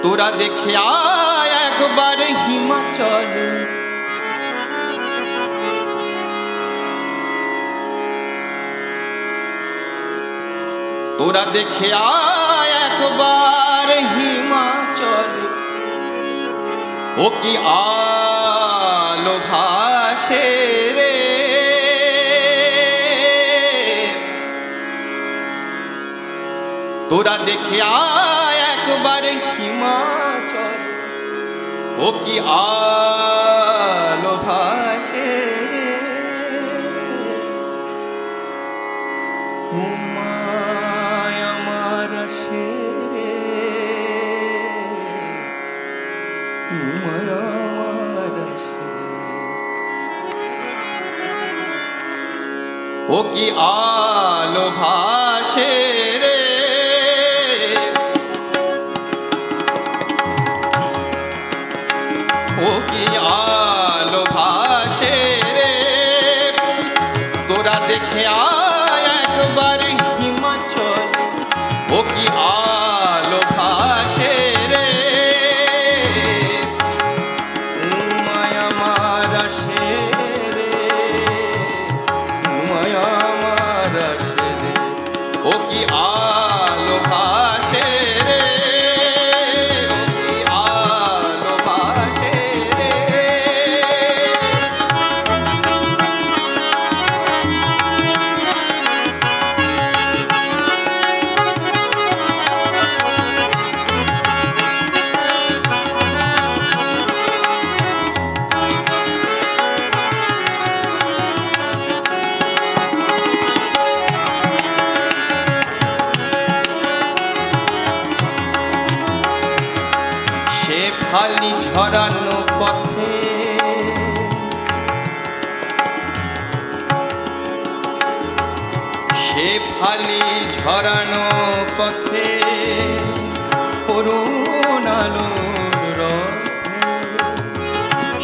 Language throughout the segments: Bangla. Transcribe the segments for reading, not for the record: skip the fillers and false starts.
তোরা দেখে আয় একবার হিমাচল, তোরা দেখে আয় একবার হিমাচল, ও কি আলো ভাসে রে। তোরা দেখে আয় একবার হিমাচল, ও কি আলো ভাসে রে। উমায় আমার আসে রে, উমায় আমার আসে, ও কি আলো ভাসে রে। ও কি আলো ভাসে রে। তোরা দেখে আয় একবার হিমাচল, ও কি আলো ভাসে রে। উমায় আমার আসে রে, উমায় আমার আসে রে, ও কি আলো ভাসে রে। শেফালি ঝরানো পথে, শেফালি ঝরানো পথে, করুণ আলোর রথে।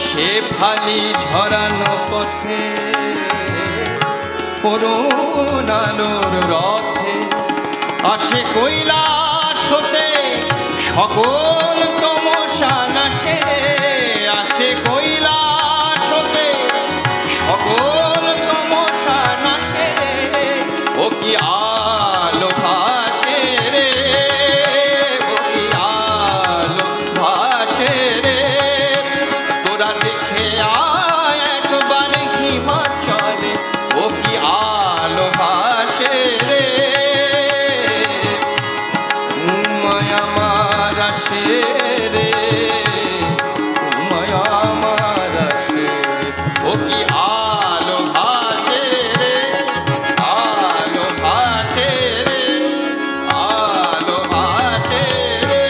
শেফালি ঝরানো পথে, করুণ আলোর রথে, আসে কৈলাস হতে সকল তমসা নাশে রে। আসে কৈলাস হতে সকল তমসা নাশে রে, ও কি আলো ভাসে রে। ও কি আলো ভাসে রে। তোরা দেখে আয় একবার হিমাচলে, ও কি আলো ভাসে রে। উমায় আমার আসে রে, উমায় আমার আসে রে, ও কি আলো ভাসে রে। আলো ভাসে রে, আলো ভাসে রে।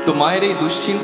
তো মায়ের এই দুশ্চিন্তা